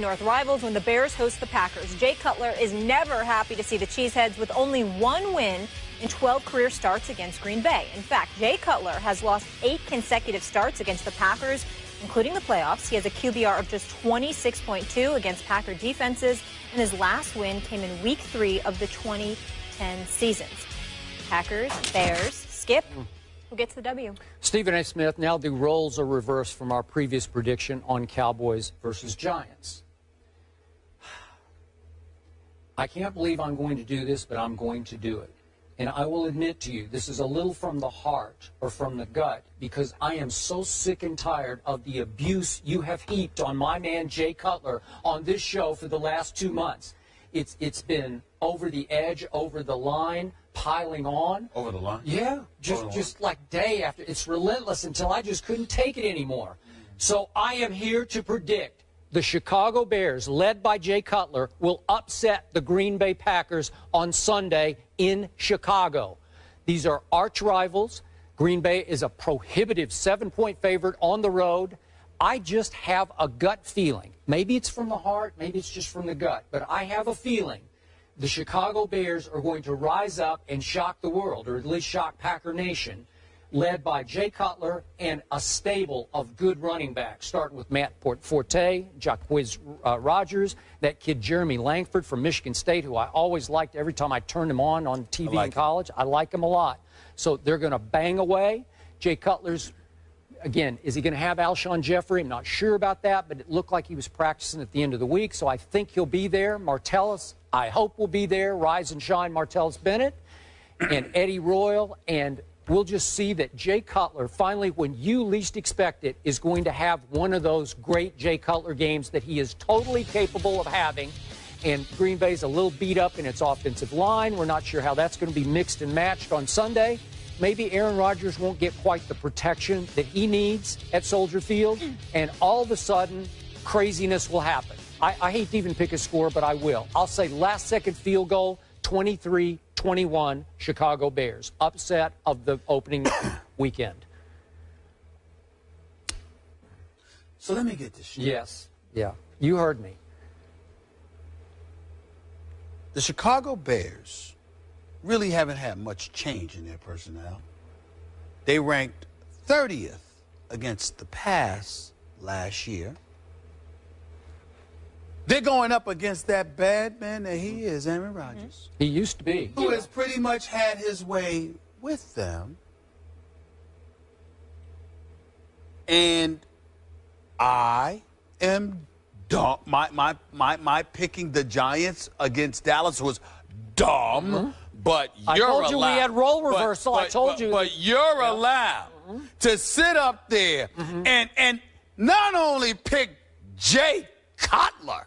North rivals when the Bears host the Packers. Jay Cutler is never happy to see the Cheeseheads with only one win in 12 career starts against Green Bay. In fact, Jay Cutler has lost 8 consecutive starts against the Packers, including the playoffs. He has a QBR of just 26.2 against Packer defenses, and his last win came in Week 3 of the 2010 seasons. Packers, Bears, Skip. Who gets the W? Stephen A. Smith, now the roles are reversed from our previous prediction on Cowboys versus Giants. I can't believe I'm going to do this, but I'm going to do it. And I will admit to you, this is a little from the heart or from the gut, because I am so sick and tired of the abuse you have heaped on my man Jay Cutler on this show for the last 2 months. It's been over the edge, over the line, piling on. Over the line? Yeah, just like day after. It's relentless until I just couldn't take it anymore. So I am here to predict the Chicago Bears, led by Jay Cutler, will upset the Green Bay Packers on Sunday in Chicago. These are arch rivals. Green Bay is a prohibitive 7-point favorite on the road. I just have a gut feeling. Maybe it's from the heart, maybe it's just from the gut, but I have a feeling the Chicago Bears are going to rise up and shock the world, or at least shock Packer Nation, led by Jay Cutler and a stable of good running backs, starting with Matt Forte, Jacquizz Rodgers, that kid Jeremy Langford from Michigan State, who I always liked every time I turned him on TV in college. I like him a lot. So they're going to bang away. Jay Cutler's, again, is he going to have Alshon Jeffrey? I'm not sure about that, but it looked like he was practicing at the end of the week, so I think he'll be there. Martellus, I hope, will be there. Rise and shine, Martellus Bennett and Eddie Royal, and we'll just see that Jay Cutler, finally, when you least expect it, is going to have one of those great Jay Cutler games that he is totally capable of having. And Green Bay's a little beat up in its offensive line. We're not sure how that's going to be mixed and matched on Sunday. Maybe Aaron Rodgers won't get quite the protection that he needs at Soldier Field, and all of a sudden, craziness will happen. I hate to even pick a score, but I will. I'll say last-second field goal, 23-21, Chicago Bears. Upset of the opening weekend. So let me get this straight. Yes. Yeah. You heard me. The Chicago Bears really haven't had much change in their personnel. They ranked 30th against the pass last year. They're going up against that bad man that he is, Aaron Rodgers. He used to be. Who has pretty much had his way with them. And I am dumb. My picking the Giants against Dallas was dumb. But you're allowed. I told you we had role reversal. I told you. But you're allowed to sit up there and not only pick Jay Cutler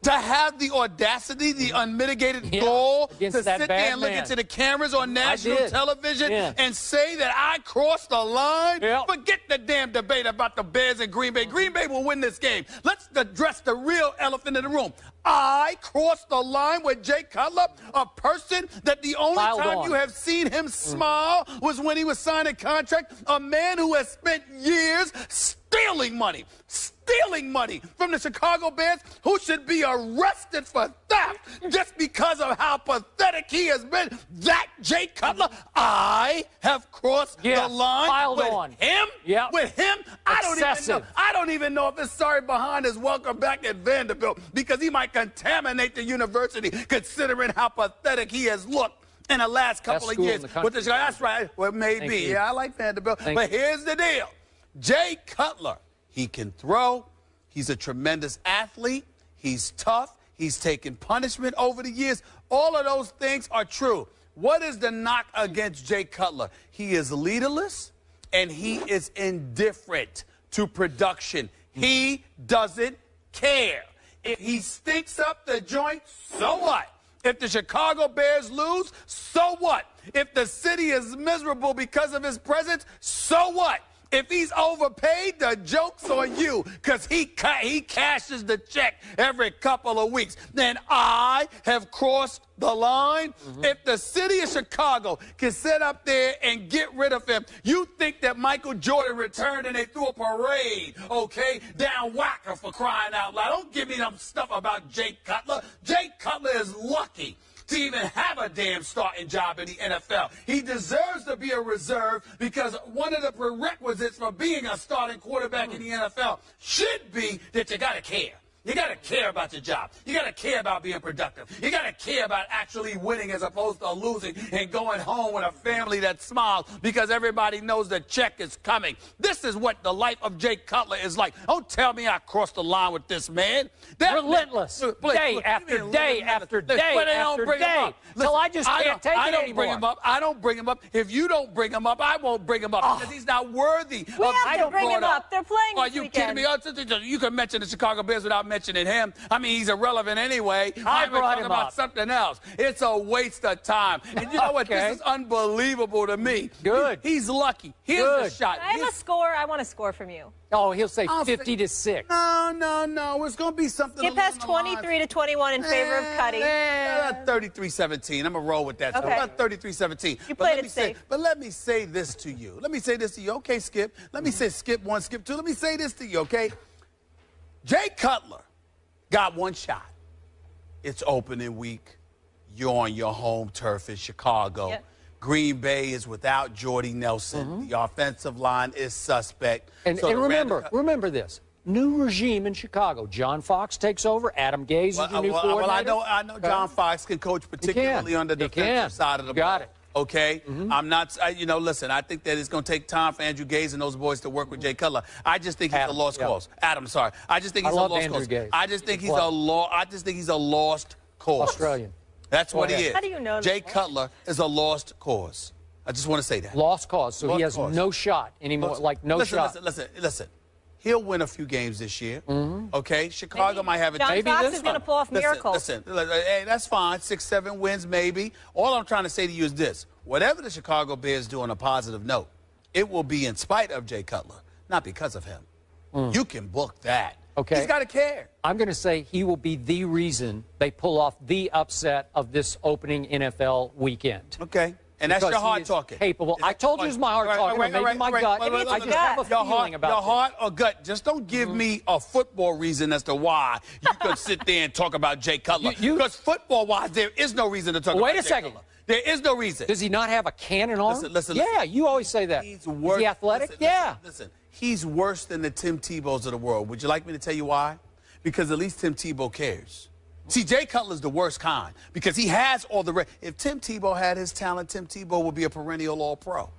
to have the audacity, the unmitigated gall to sit there and look into the cameras on national television and say that I crossed the line. Forget the damn debate about the Bears and Green Bay. Green Bay will win this game. Let's address the real elephant in the room. I crossed the line with Jay Cutler, a person that the only time you have seen him smile was when he was signing a contract, a man who has spent years stealing money from the Chicago Bears, who should be arrested for theft just because of how pathetic he has been. That Jay Cutler, I have crossed the line with him. With him, I don't even know if it's sorry behind his welcome back at Vanderbilt, because he might contaminate the university considering how pathetic he has looked in the last couple of years. That's right. Well, maybe. Yeah, I like Vanderbilt. But here's the deal. Jay Cutler, he can throw. He's a tremendous athlete. He's tough. He's taken punishment over the years. All of those things are true. What is the knock against Jay Cutler? He is leaderless, and he is indifferent to production. He doesn't care. If he stinks up the joint, so what? If the Chicago Bears lose, so what? If the city is miserable because of his presence, so what? If he's overpaid, the joke's on you, because he cashes the check every couple of weeks. Then I have crossed the line. If the city of Chicago can sit up there and get rid of him, you think that Michael Jordan returned and they threw a parade, okay, down Wacker, for crying out loud. Don't give me them stuff about Jay Cutler. Jay Cutler is lucky to even have a damn starting job in the NFL. He deserves to be a reserve, because one of the prerequisites for being a starting quarterback in the NFL should be that you got to care. You got to care about your job. You got to care about being productive. You got to care about actually winning as opposed to losing and going home with a family that smiles because everybody knows the check is coming. This is what the life of Jay Cutler is like. Don't tell me I crossed the line with this man. Relentless. Day after day after day after day. Till I just can't take it anymore. I don't bring him up. If you don't bring him up, I won't bring him up, because he's not worthy. We have to bring him up. They're playing this weekend. Are you kidding me? You can mention the Chicago Bears without mentioning him. I mean, he's irrelevant anyway. I brought him about up. something else. It's a waste of time. And you know what? This is unbelievable to me. Good. He's lucky. Here's the shot. I have a score. I want a score from you. Oh, he'll say 50-6. No. It's going to be something. Get past 23-21 in favor of Cuddy. 33-17. I'm going to roll with that. Okay. About 33-17. You played it safe. But let me say this to you. Okay, Skip. Let me say Skip 1, Skip 2. Let me say this to you, okay? Jay Cutler got one shot. It's opening week. You're on your home turf in Chicago. Yep. Green Bay is without Jordy Nelson. The offensive line is suspect. And remember this. New regime in Chicago. John Fox takes over. Adam Gase is your new coordinator. Well, I know John Fox can coach, particularly on the defensive side of the ball. Got it. Okay? I'm not, listen, I think that it's going to take time for Andrew Gase and those boys to work with Jay Cutler. I just think he's a lost cause. Adam, sorry. I just think he's a lost cause. Gase. I just think he's a lost cause. Australian. That's what he is. How do you know Jay that? Cutler is a lost cause. I just want to say that. Lost cause. So he has no shot anymore. Listen. He'll win a few games this year. Okay? Chicago might have a John Fox is going to pull off miracles. Listen, hey, that's fine. 6, 7 wins, maybe. All I'm trying to say to you is this. Whatever the Chicago Bears do on a positive note, it will be in spite of Jay Cutler, not because of him. You can book that. Okay. He's got to care. I'm going to say he will be the reason they pull off the upset of this opening NFL weekend. Okay. And that's your heart talking. Capable. I told you it's my heart talking. Maybe my gut. I just have a feeling about your heart or gut. Just don't give me a football reason as to why you could sit there and talk about Jay Cutler. Because football-wise, there is no reason to talk about Jay Cutler. Wait a second. There is no reason. Does he not have a cannon arm? Listen. Yeah, you always say that. Is he athletic? Listen. He's worse than the Tim Tebows of the world. Would you like me to tell you why? Because at least Tim Tebow cares. See, Jay Cutler's the worst kind because he has all the... If Tim Tebow had his talent, Tim Tebow would be a perennial All-Pro.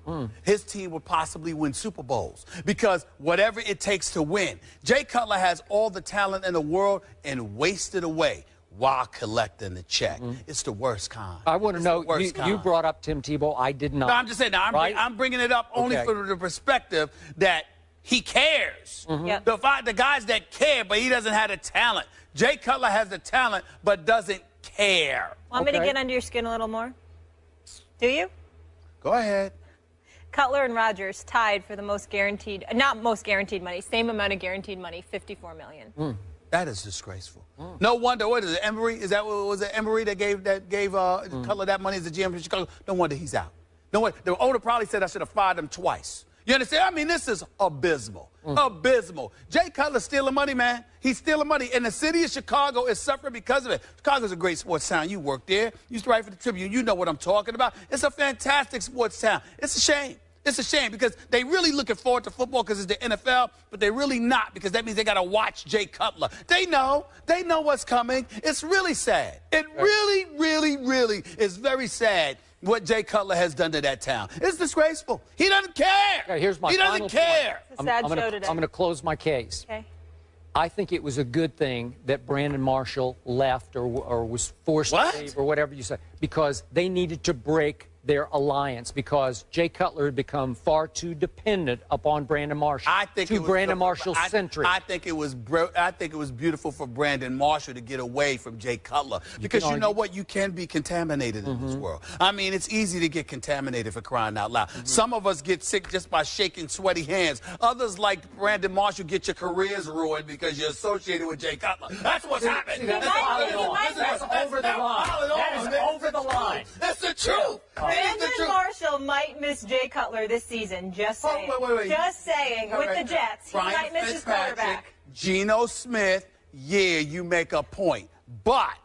His team would possibly win Super Bowls because whatever it takes to win. Jay Cutler has all the talent in the world and wasted away while collecting the check. It's the worst kind. I want to know, you brought up Tim Tebow. I did not. No, I'm just saying, I'm bringing it up only from the perspective that he cares. The guys that care, but he doesn't have the talent. Jay Cutler has the talent, but doesn't care. Want me to get under your skin a little more? Do you? Go ahead. Cutler and Rodgers tied for the most guaranteed, not most guaranteed money, same amount of guaranteed money, $54 million. That is disgraceful. No wonder. What is it? Emery? Is that what was it? Emery that gave Cutler that money as a GM for Chicago? No wonder he's out. No wonder. The owner probably said I should have fired him twice. You understand? I mean, this is abysmal. Abysmal. Jay Cutler's stealing money, man. He's stealing money. And the city of Chicago is suffering because of it. Chicago's a great sports town. You work there. You used to write for the Tribune. You know what I'm talking about. It's a fantastic sports town. It's a shame. It's a shame because they really looking forward to football because it's the NFL, but they're really not because that means they got to watch Jay Cutler. They know. They know what's coming. It's really sad. It really, really, really is very sad what Jay Cutler has done to that town. It's disgraceful. He doesn't care. Okay, here's my he doesn't care. It's a sad show today. I'm going to close my case. Okay. I think it was a good thing that Brandon Marshall left or was forced to leave or whatever you say because they needed to break their alliance because Jay Cutler had become far too dependent upon Brandon Marshall. I think too Brandon Marshall-centric. I think it was beautiful for Brandon Marshall to get away from Jay Cutler because you know what? You can be contaminated in this world. I mean, it's easy to get contaminated, for crying out loud. Some of us get sick just by shaking sweaty hands. Others, like Brandon Marshall, get your careers ruined because you're associated with Jay Cutler. That's what's happening. That's over the line. That is over the line. That's the truth. Brandon Marshall might miss Jay Cutler this season. Just saying. Wait. Just saying. With the Jets, he might miss his quarterback. Geno Smith, yeah, you make a point. But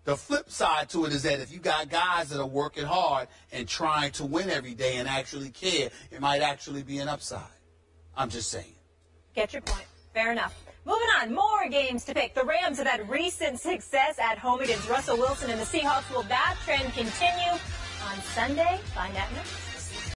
the flip side to it is that if you got guys that are working hard and trying to win every day and actually care, it might actually be an upside. I'm just saying. Get your point. Fair enough. Moving on, more games to pick. The Rams have had recent success at home against Russell Wilson and the Seahawks. Will that trend continue on Sunday? Find out next.